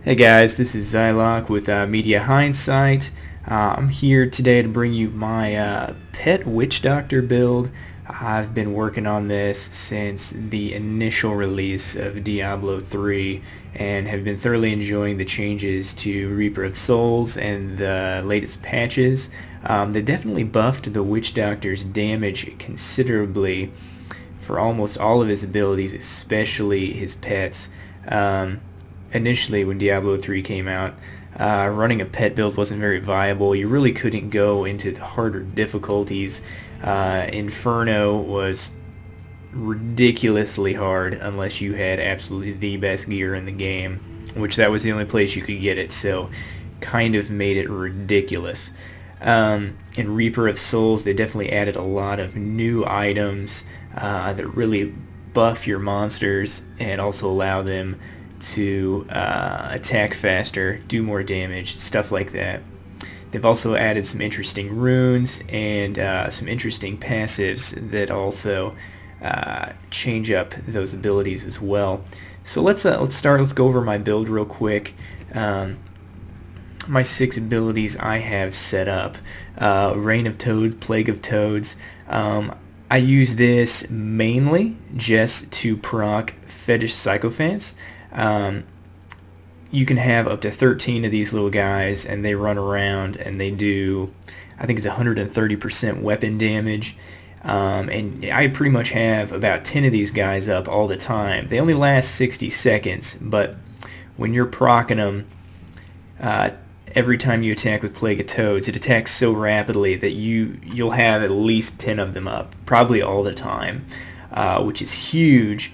Hey guys, this is Zylock with Media Hindsight. I'm here today to bring you my pet witch doctor build. I've been working on this since the initial release of Diablo 3 and have been thoroughly enjoying the changes to Reaper of Souls and the latest patches. They definitely buffed the witch doctor's damage considerably for almost all of his abilities, especially his pets. Initially, when Diablo 3 came out, running a pet build wasn't very viable. You really couldn't go into the harder difficulties. Inferno was ridiculously hard unless you had absolutely the best gear in the game, which that was the only place you could get it, so kind of made it ridiculous. In Reaper of Souls, they definitely added a lot of new items that really buff your monsters and also allow them to attack faster, do more damage, stuff like that. They've also added some interesting runes and some interesting passives that also change up those abilities as well. So let's start. Let's go over my build real quick. My 6 abilities I have set up: Reign of Toad, Plague of Toads. I use this mainly just to proc Fetish Sycophants. You can have up to 13 of these little guys, and they run around and they do, I think it's 130% weapon damage. And I pretty much have about 10 of these guys up all the time. They only last 60 seconds, but when you're proccing them, every time you attack with Plague of Toads, it attacks so rapidly that you'll have at least 10 of them up, probably all the time, which is huge.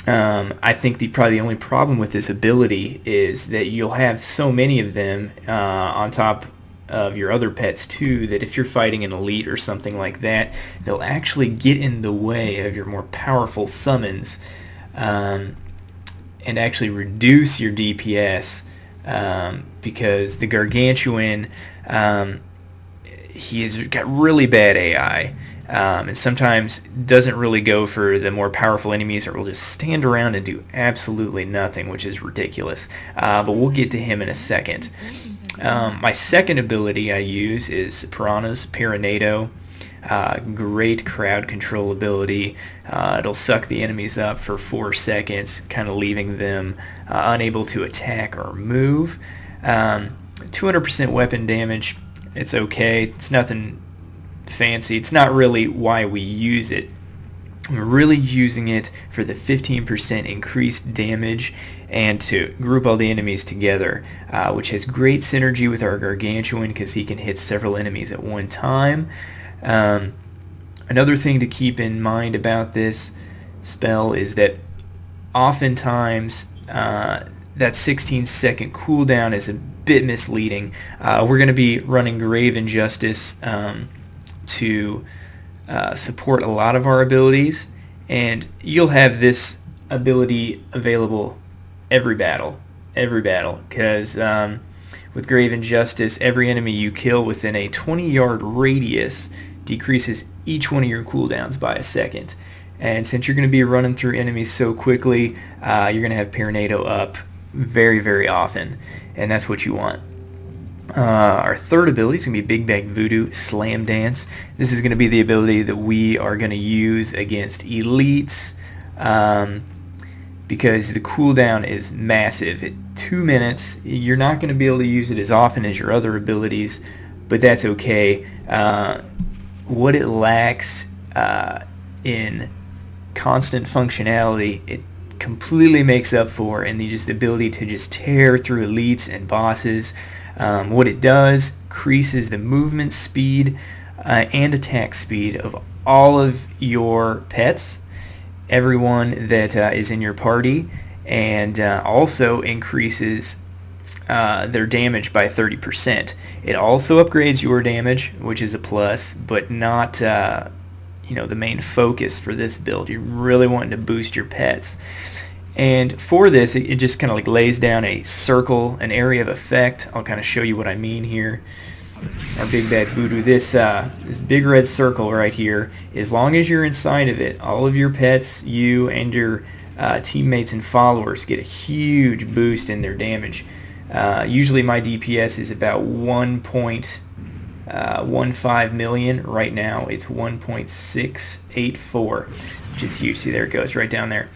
I think probably the only problem with this ability is that you'll have so many of them on top of your other pets too, that if you're fighting an elite or something like that, they'll actually get in the way of your more powerful summons and actually reduce your DPS, because the Gargantuan, he's got really bad AI. And sometimes doesn't really go for the more powerful enemies, or will just stand around and do absolutely nothing, which is ridiculous. But we'll get to him in a second. My second ability I use is Piranha's Paranado. Great crowd control ability. It'll suck the enemies up for 4 seconds, kind of leaving them unable to attack or move. 200% weapon damage. It's okay. It's nothing fancy. It's not really why we use it. We're really using it for the 15% increased damage and to group all the enemies together, which has great synergy with our Gargantuan because he can hit several enemies at one time. Another thing to keep in mind about this spell is that oftentimes that 16-second cooldown is a bit misleading. We're going to be running Grave Injustice to support a lot of our abilities, and you'll have this ability available every battle, because with Grave Injustice, every enemy you kill within a 20-yard radius decreases each one of your cooldowns by a second. And since you're going to be running through enemies so quickly, you're going to have Paranado up very, very often, and that's what you want. Our third ability is going to be Big Bag Voodoo Slam Dance. This is going to be the ability that we are going to use against elites, because the cooldown is massive. At 2 minutes, you're not going to be able to use it as often as your other abilities, but that's okay. What it lacks in constant functionality, it completely makes up for in the ability to just tear through elites and bosses. What it does, increases the movement speed and attack speed of all of your pets, everyone that is in your party, and also increases their damage by 30%. It also upgrades your damage, which is a plus, but not the main focus for this build. You're really wanting to boost your pets. And for this, it just kind of like lays down a circle, an area of effect. I'll kind of show you what I mean here. Our Big Bad Voodoo, this big red circle right here, as long as you're inside of it, all of your pets, you and your teammates and followers get a huge boost in their damage. Usually my DPS is about 1.15 million. Right now it's 1.684, which is huge. See, there it goes, right down there.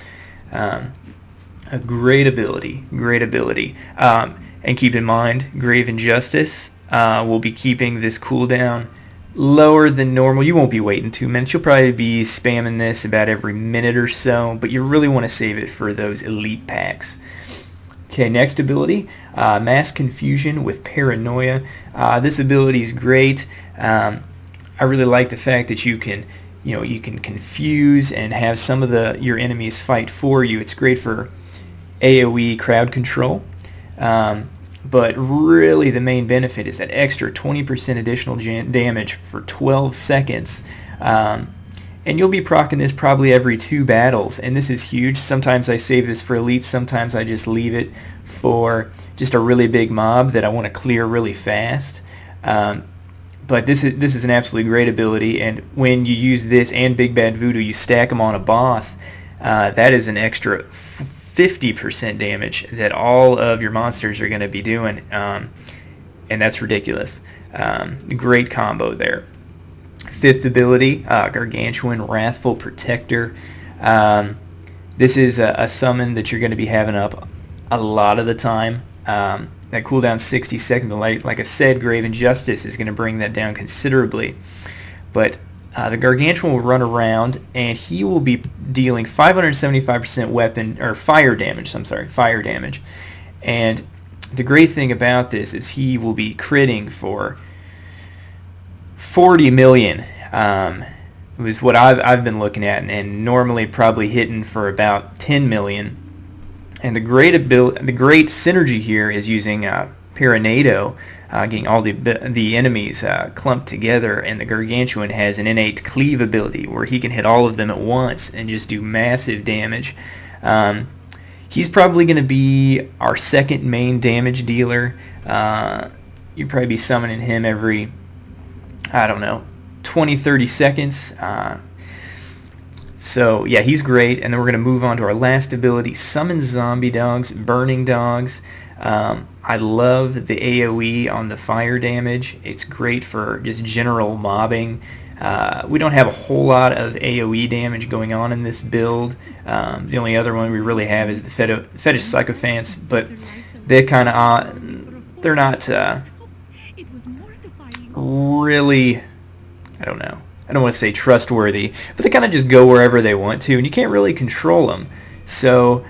A great ability, great ability. And keep in mind, Grave Injustice will be keeping this cooldown lower than normal. You won't be waiting 2 minutes. You'll probably be spamming this about every minute or so, but you really want to save it for those elite packs. Okay, next ability, Mass Confusion with Paranoia. This ability is great. I really like the fact that you can confuse and have some of your enemies fight for you. It's great for AoE crowd control. But really the main benefit is that extra 20% additional damage for 12 seconds. And you'll be proccing this probably every 2 battles, and this is huge. Sometimes I save this for elites, sometimes I just leave it for just a really big mob that I want to clear really fast. But this is an absolutely great ability, and when you use this and Big Bad Voodoo, you stack them on a boss, that is an extra 50% damage that all of your monsters are going to be doing, and that's ridiculous. Great combo there. Fifth ability, Gargantuan Wrathful Protector. This is a summon that you're going to be having up a lot of the time. That cooldown 60 seconds, like I said, Grave Injustice is going to bring that down considerably. But the Gargantuan will run around, and he will be dealing 575% weapon or fire damage. Fire damage. And the great thing about this is he will be critting for 40 million. Was what I've been looking at, and normally probably hitting for about 10 million. And the great synergy here is using Paranado, getting all the enemies clumped together, and the Gargantuan has an innate cleave ability where he can hit all of them at once and just do massive damage. He's probably going to be our second main damage dealer. You'd probably be summoning him every, I don't know, 20-30 seconds. So yeah, he's great. And then we're going to move on to our last ability, Summon Zombie Dogs, Burning Dogs. I love the AoE on the fire damage. It's great for just general mobbing. We don't have a whole lot of AoE damage going on in this build. The only other one we really have is the Fetish Sycophants, but they're kind of they're not really, I don't know. I don't want to say trustworthy, but they kind of just go wherever they want to, and you can't really control them. So,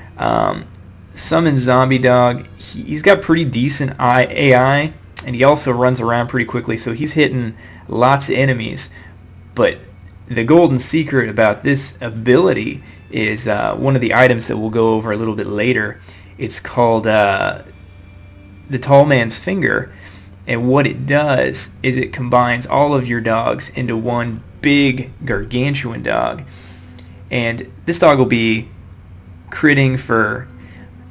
Summon Zombie Dog, he's got pretty decent AI, and he also runs around pretty quickly, so he's hitting lots of enemies. But the golden secret about this ability is one of the items that we'll go over a little bit later. It's called the Tall Man's Finger. And what it does is it combines all of your dogs into one big gargantuan dog. And this dog will be critting for,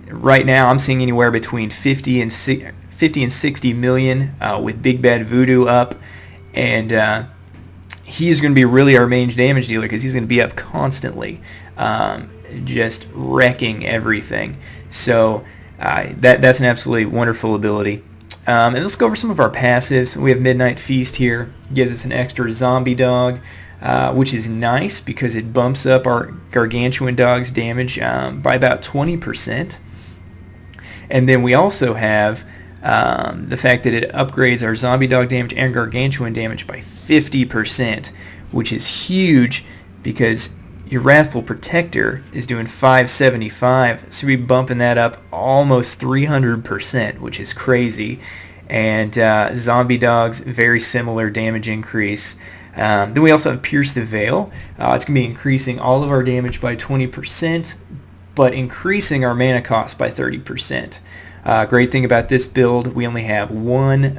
right now I'm seeing anywhere between 50 and 60 million with Big Bad Voodoo up. And he's going to be really our main damage dealer because he's going to be up constantly, just wrecking everything. So that's an absolutely wonderful ability. And let's go over some of our passives. We have Midnight Feast here. Gives us an extra zombie dog, which is nice because it bumps up our gargantuan dog's damage by about 20%. And then we also have the fact that it upgrades our zombie dog damage and gargantuan damage by 50%, which is huge because your Wrathful Protector is doing 575, so we're bumping that up almost 300%, which is crazy. And Zombie Dog's very similar damage increase. Then we also have Pierce the Veil. It's going to be increasing all of our damage by 20%, but increasing our mana cost by 30%. Great thing about this build, we only have one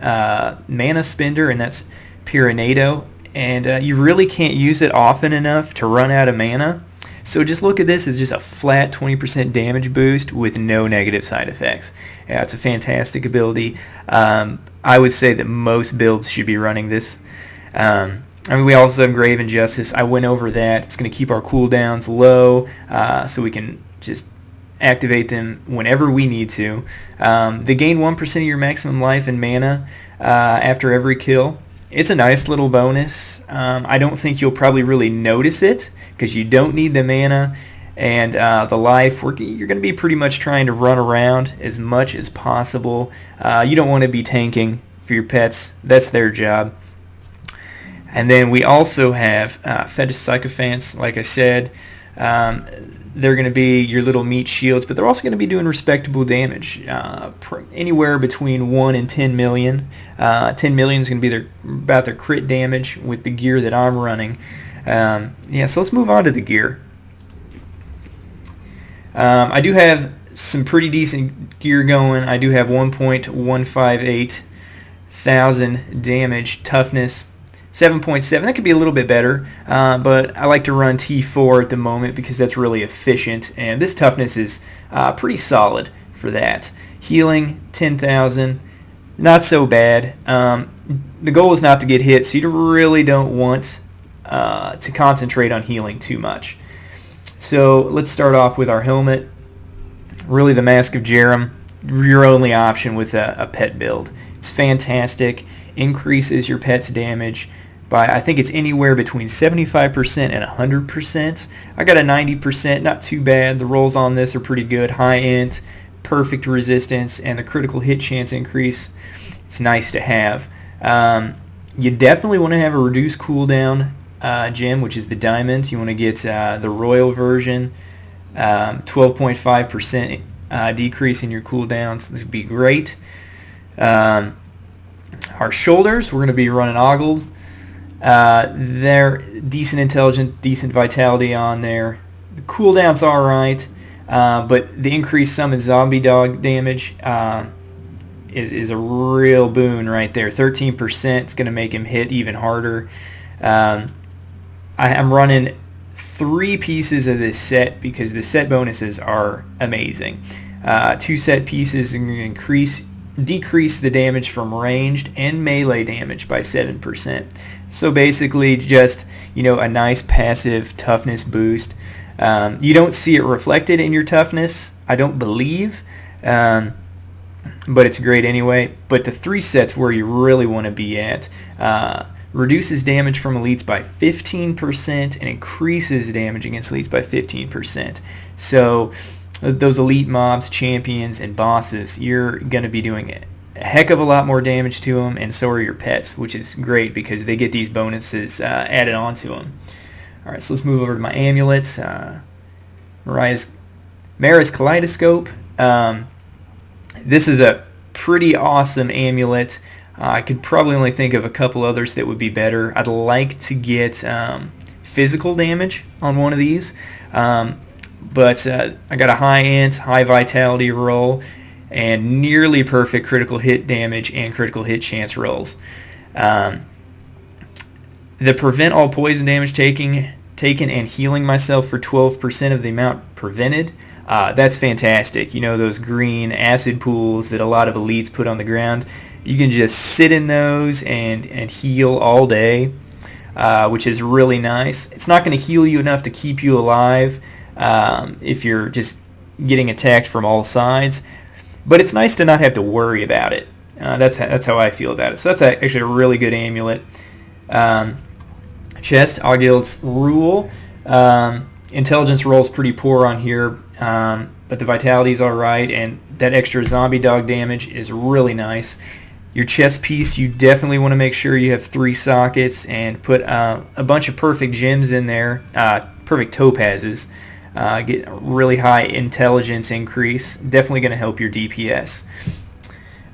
mana spender, and that's Paranado. And you really can't use it often enough to run out of mana. So just look at this as just a flat 20% damage boost with no negative side effects. Yeah, it's a fantastic ability. I would say that most builds should be running this. I mean, we also have Grave Injustice. I went over that. It's going to keep our cooldowns low so we can just activate them whenever we need to. They gain 1% of your maximum life and mana after every kill. It's a nice little bonus. I don't think you'll probably really notice it because you don't need the mana and the life. You're going to be pretty much trying to run around as much as possible. You don't want to be tanking for your pets. That's their job. And then we also have Fetish Sycophants, like I said. They're going to be your little meat shields, but they're also going to be doing respectable damage, anywhere between 1 and 10 million. 10 million is going to be about their crit damage with the gear that I'm running. Yeah, so let's move on to the gear. I do have some pretty decent gear going. I do have 1.158 thousand damage, toughness 7.7. That could be a little bit better, but I like to run T4 at the moment because that's really efficient, and this toughness is pretty solid for that. Healing 10,000, not so bad. The goal is not to get hit, so you really don't want to concentrate on healing too much. So let's start off with our helmet. Really, the Mask of Jerem, your only option with a pet build. It's fantastic. Increases your pet's damage by, I think it's anywhere between 75% and 100%. I got a 90%, not too bad. The rolls on this are pretty good. High int, perfect resistance, and the critical hit chance increase. It's nice to have. You definitely want to have a reduced cooldown gem, which is the diamond. You want to get the royal version, 12.5% decrease in your cooldowns. This would be great. Our shoulders, we're going to be running ogled. They're decent intelligence, decent vitality on there. The cooldown's alright, but the increased summon zombie dog damage is a real boon right there. 13%, it's going to make him hit even harder. I'm running 3 pieces of this set because the set bonuses are amazing. 2 set pieces are going to decrease the damage from ranged and melee damage by 7%. So basically just, a nice passive toughness boost. You don't see it reflected in your toughness, I don't believe, but it's great anyway. But the 3 sets where you really want to be at. Reduces damage from elites by 15% and increases damage against elites by 15%. So those elite mobs, champions, and bosses, you're going to be doing a heck of a lot more damage to them, and so are your pets, which is great because they get these bonuses added on to them. Alright, so let's move over to my amulets. Mara's Kaleidoscope. This is a pretty awesome amulet. I could probably only think of a couple others that would be better. I'd like to get physical damage on one of these. But I got a high int, high vitality roll, and nearly perfect critical hit damage and critical hit chance rolls. The prevent all poison damage taken and healing myself for 12% of the amount prevented. That's fantastic. Those green acid pools that a lot of elites put on the ground. You can just sit in those and heal all day, which is really nice. It's not going to heal you enough to keep you alive if you're just getting attacked from all sides, but it's nice to not have to worry about it. That's how I feel about it. So that's actually a really good amulet. Chest, Ogild's Rule. Intelligence roll's pretty poor on here, but the vitality's alright, and that extra zombie dog damage is really nice. Your chest piece, you definitely want to make sure you have 3 sockets and put a bunch of perfect gems in there, perfect topazes. Get a really high intelligence increase. Definitely going to help your DPS.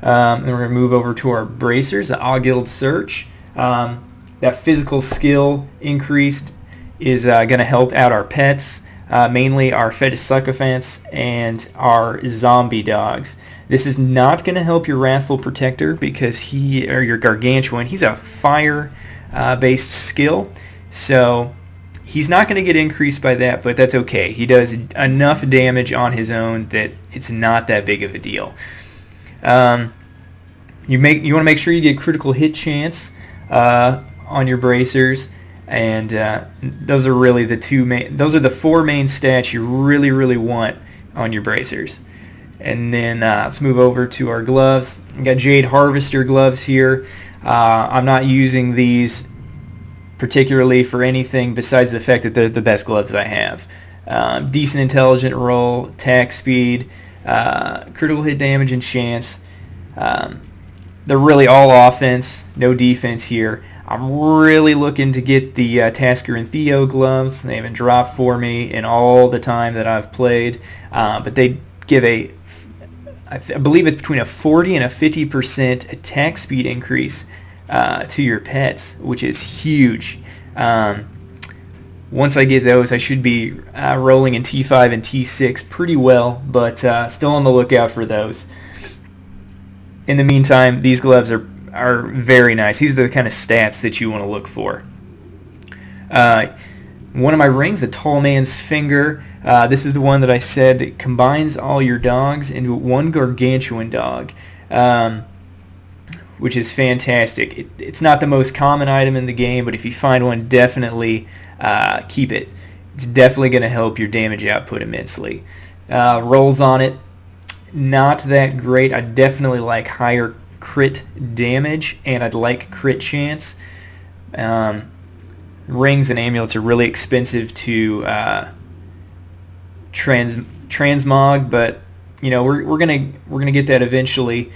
Then we're going to move over to our bracers, the Ogild Search. That physical skill increased is going to help out our pets, mainly our Fetish Sycophants and our zombie dogs. This is not going to help your Wrathful Protector because your Gargantuan, he's a fire-based skill, so he's not going to get increased by that, but that's okay. He does enough damage on his own that it's not that big of a deal. You want to make sure you get critical hit chance on your bracers. and those are really the two main. Those are the four main stats you really want on your bracers. And then let's move over to our gloves. We got Jade Harvester gloves here. I'm not using these particularly for anything besides the fact that they're the best gloves I have. Decent intelligent roll, attack speed, critical hit damage and chance. They're really all offense, no defense here. I'm really looking to get the Tasker and Theo gloves. They haven't dropped for me in all the time that I've played, but they give I believe it's between a 40 and a 50% attack speed increase to your pets, which is huge. Once I get those, I should be rolling in T5 and T6 pretty well, but still on the lookout for those. In the meantime, these gloves are very nice. These are the kind of stats that you want to look for. One of my rings, the Tall Man's Finger. This is the one that I said that combines all your dogs into one gargantuan dog, which is fantastic. It's not the most common item in the game, but if you find one, definitely keep it. It's definitely going to help your damage output immensely. Rolls on it, not that great. I definitely like higher crit damage, and I'd like crit chance. Rings and amulets are really expensive to transmog, but you know we're gonna get that eventually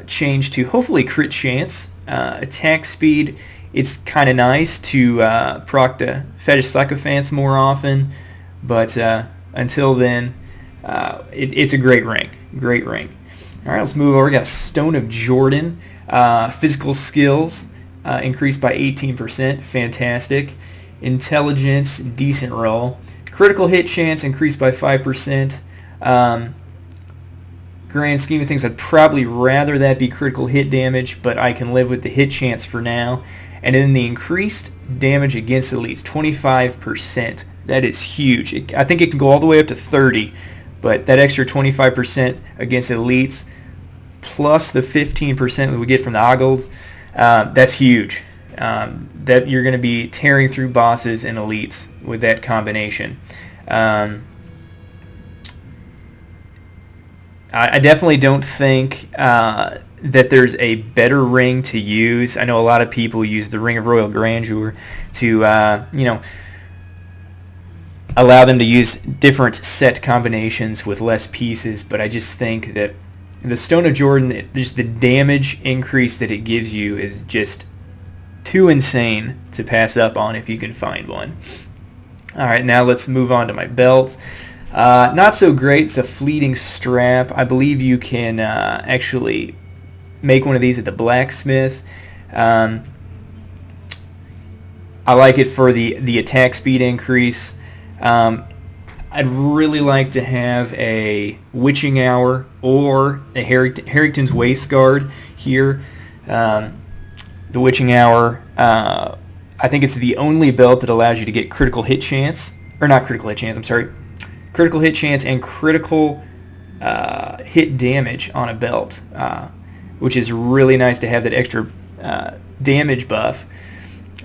changed to hopefully crit chance. Attack speed, it's kind of nice to proc the Fetish Sycophants more often, but until then, it's a great ring. All right, let's move over. We got Stone of Jordan. Physical skills increased by 18%. Fantastic. Intelligence, decent roll. Critical hit chance increased by 5%. Grand scheme of things, I'd probably rather that be critical hit damage, but I can live with the hit chance for now. And then the increased damage against elites, 25%. That is huge. I think it can go all the way up to 30, but that extra 25% against elites, plus the 15% that we get from the Ogles, that's huge. That you're going to be tearing through bosses and elites with that combination. I definitely don't think that there's a better ring to use. I know a lot of people use the Ring of Royal Grandeur to, allow them to use different set combinations with less pieces, but I just think that the Stone of Jordan, just the damage increase that it gives you is just too insane to pass up on if you can find one. All right, now let's move on to my belt. Not so great. It's a fleeting strap. I believe you can actually make one of these at the blacksmith. I like it for the attack speed increase. I'd really like to have a Witching Hour or a Harrington's Waist Guard here. The Witching Hour, I think it's the only belt that allows you to get critical hit chance, or not critical hit chance, I'm sorry, critical hit chance and critical hit damage on a belt, which is really nice to have that extra damage buff.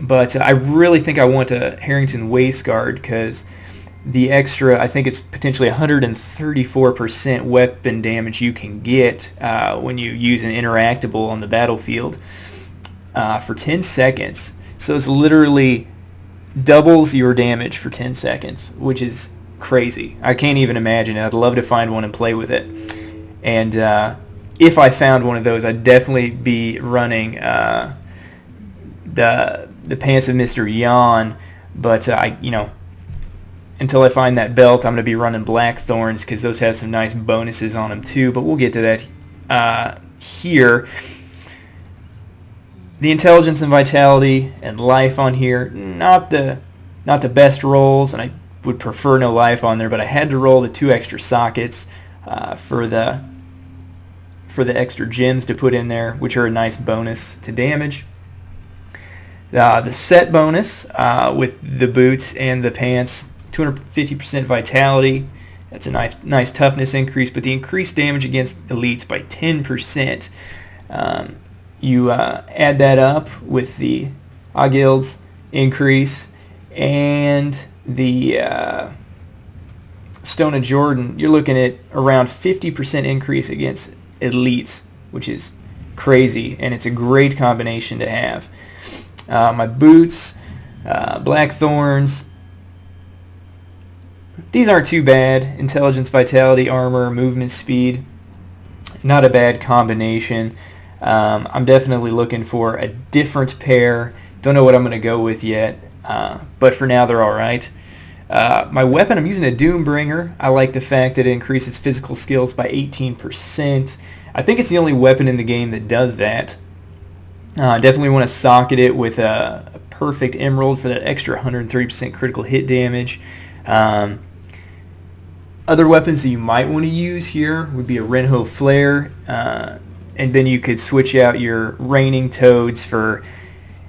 But I really think I want a Harrington Waist Guard because the extra, I think it's potentially 134% weapon damage you can get when you use an interactable on the battlefield for 10 seconds. So it's literally doubles your damage for 10 seconds, which is crazy. I can't even imagine it. I'd love to find one and play with it. And if I found one of those, I'd definitely be running the Pants of Mr. Yawn, but until I find that belt, I'm going to be running Blackthorns because those have some nice bonuses on them too, but we'll get to that here. The Intelligence and Vitality and Life on here, not the best rolls, and I would prefer no life on there, but I had to roll the 2 extra sockets for the extra gems to put in there, which are a nice bonus to damage. The set bonus with the boots and the pants, 250% vitality. That's a nice toughness increase, but the increased damage against elites by 10%. You add that up with the Ogilds, increase, and the Stone of Jordan, you're looking at around 50% increase against elites, which is crazy, and it's a great combination to have. My boots, Blackthorns, these aren't too bad. Intelligence, vitality, armor, movement speed, not a bad combination. I'm definitely looking for a different pair. Don't know what I'm going to go with yet, but for now they're alright. My weapon, I'm using a Doombringer. I like the fact that it increases physical skills by 18%. I think it's the only weapon in the game that does that. Definitely want to socket it with a perfect emerald for that extra 130% critical hit damage. Other weapons that you might want to use here would be a Renho Flare, and then you could switch out your Raining Toads for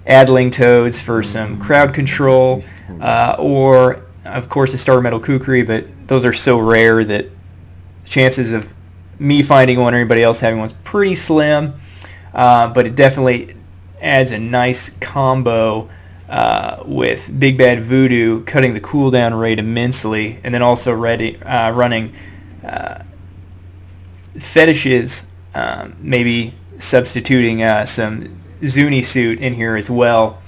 Adling Toads for some crowd control, or of course a Star Metal Kukri, but those are so rare that chances of me finding one or anybody else having one's pretty slim, but it definitely adds a nice combo with Big Bad Voodoo, cutting the cooldown rate immensely, and then also running fetishes, maybe substituting some Zuni suit in here as well.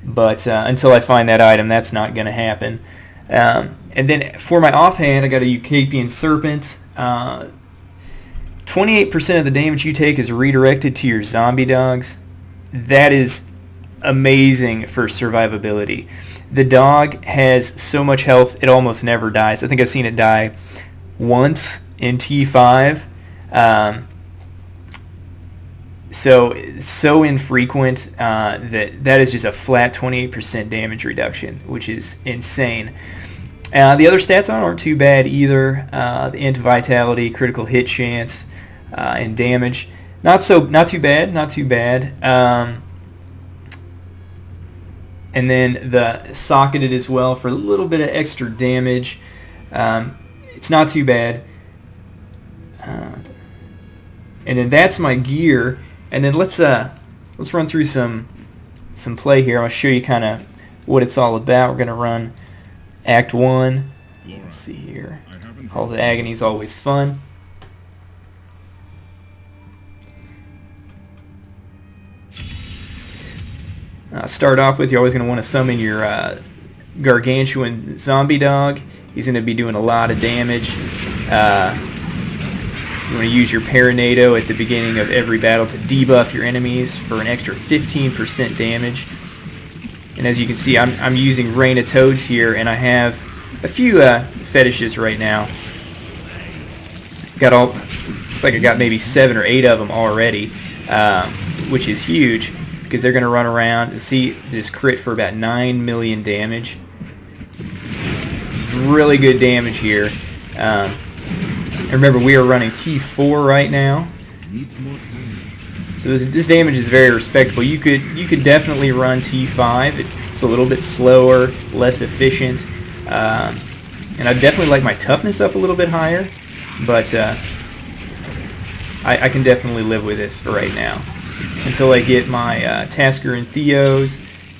But until I find that item, that's not going to happen. And then for my offhand, I got a Eucapian Serpent. 28% of the damage you take is redirected to your zombie dogs. That is amazing for survivability. The dog has so much health, it almost never dies. I think I've seen it die once in T5. So infrequent that is just a flat 28% damage reduction, which is insane. The other stats on aren't too bad either. The int vitality, critical hit chance, and damage, not too bad. And then the socketed as well for a little bit of extra damage. It's not too bad. And then that's my gear. And then let's run through some play here. I'll show you kind of what it's all about. We're gonna run Act 1. Let's see here. Halls of Agony is always fun. Start off with, you're always going to want to summon your Gargantuan Zombie Dog. He's going to be doing a lot of damage. You want to use your Paranado at the beginning of every battle to debuff your enemies for an extra 15% damage. And as you can see, I'm using Rain of Toads here, and I have a few fetishes right now. Looks like I got maybe 7 or 8 of them already, which is huge, because they're going to run around and see this crit for about 9 million damage. Really good damage here. Remember, we are running T4 right now, so this damage is very respectable. You could definitely run T5. It's a little bit slower, less efficient, and I definitely like my toughness up a little bit higher, but I can definitely live with this for right now until I get my Tasker and Theos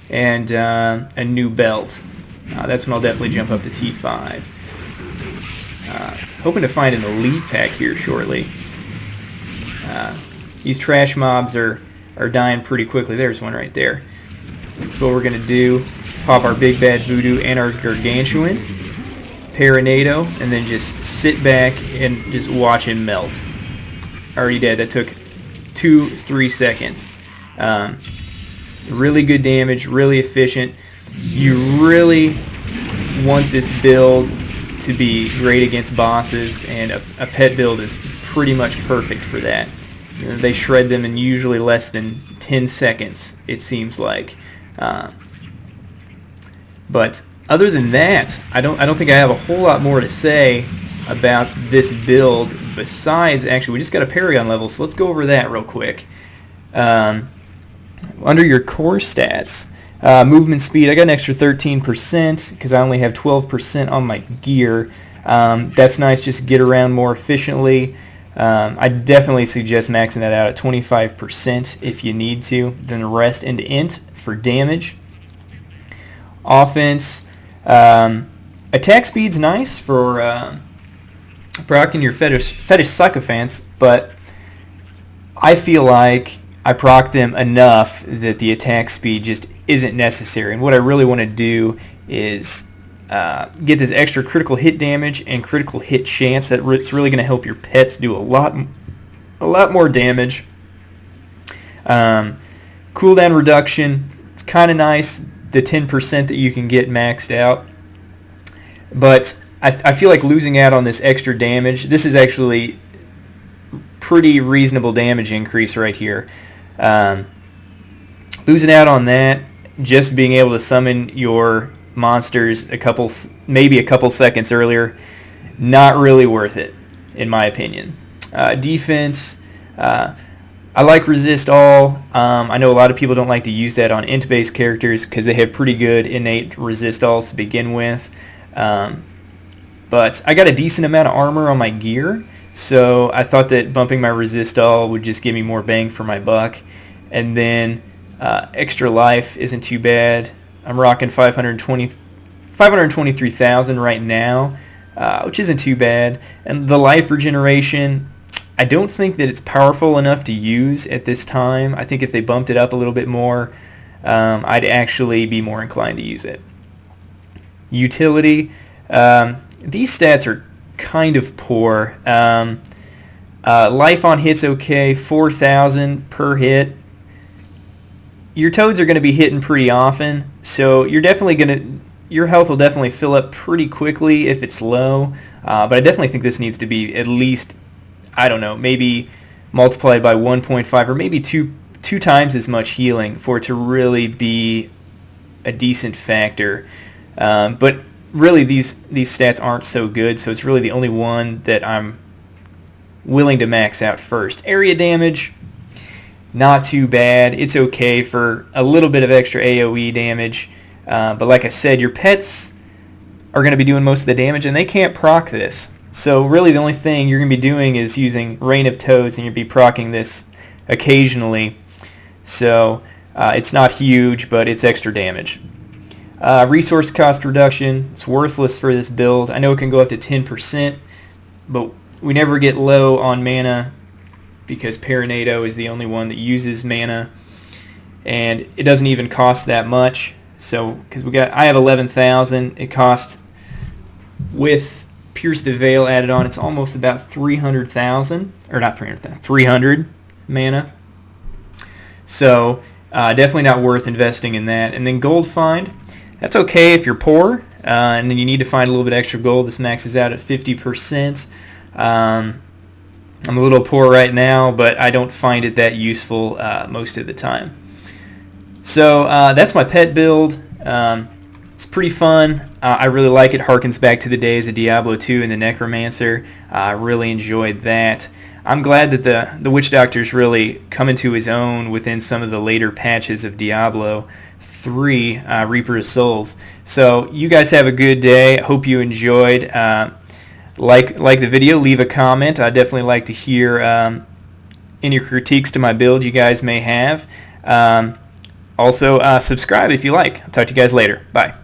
and a new belt. That's when I'll definitely jump up to T5. Hoping to find an elite pack here shortly. These trash mobs are dying pretty quickly. There's one right there. So what we're going to do, pop our Big Bad Voodoo and our Gargantuan, Paranado, and then just sit back and just watch him melt. Already dead. That took 2-3 seconds. Really good damage, really efficient. You really want this build to be great against bosses, and a pet build is pretty much perfect for that. You know, they shred them in usually less than 10 seconds, it seems like. But other than that, I don't think I have a whole lot more to say about this build, besides, actually, we just got a Paragon level, so let's go over that real quick. Under your core stats, movement speed, I got an extra 13% because I only have 12% on my gear. That's nice, just to get around more efficiently. I definitely suggest maxing that out at 25% if you need to, then the rest into int for damage. offense. Attack speed's nice for proccing your fetish sycophants, but I feel like I proc them enough that the attack speed just isn't necessary. And what I really want to do is get this extra critical hit damage and critical hit chance. That's really going to help your pets do a lot more damage. Cooldown reduction, it's kind of nice, the 10% that you can get maxed out. But I feel like losing out on this extra damage. This is actually pretty reasonable damage increase right here. Losing out on that, just being able to summon your monsters maybe a couple seconds earlier, not really worth it, in my opinion. Defense, I like resist all. I know a lot of people don't like to use that on int-based characters because they have pretty good innate resist alls to begin with. But I got a decent amount of armor on my gear, so I thought that bumping my resist all would just give me more bang for my buck. And then extra life isn't too bad. I'm rocking 523,000 right now, which isn't too bad. And the life regeneration, I don't think that it's powerful enough to use at this time. I think if they bumped it up a little bit more, I'd actually be more inclined to use it. Utility, these stats are kind of poor. Life on hit's okay, 4,000 per hit. Your toads are going to be hitting pretty often, so your health will definitely fill up pretty quickly if it's low. But I definitely think this needs to be at least, I don't know, maybe multiplied by 1.5 or maybe two times as much healing for it to really be a decent factor. But really these stats aren't so good, so it's really the only one that I'm willing to max out first. Area damage, not too bad. It's okay for a little bit of extra AoE damage. But like I said, your pets are going to be doing most of the damage, and they can't proc this. So really the only thing you're going to be doing is using Rain of Toads, and you'll be proccing this occasionally. So it's not huge, but it's extra damage. Resource cost reduction, it's worthless for this build. I know it can go up to 10%, but we never get low on mana because Paranado is the only one that uses mana, and it doesn't even cost that much. So because I have 11,000, it costs with Pierce the Veil added on, it's almost about 300,000, or not 300,000, 300 mana. So definitely not worth investing in that. And then gold find, that's okay if you're poor, and then you need to find a little bit extra gold. This maxes out at 50%. I'm a little poor right now, but I don't find it that useful most of the time. So that's my pet build. It's pretty fun. I really like it. Harkens back to the days of Diablo 2 and the Necromancer. I really enjoyed that. I'm glad that the Witch Doctor's really come into his own within some of the later patches of Diablo 3, Reaper of Souls. So you guys have a good day. I hope you enjoyed. Like the video, leave a comment. I'd definitely like to hear any critiques to my build you guys may have. Also, subscribe if you like. I'll talk to you guys later. Bye.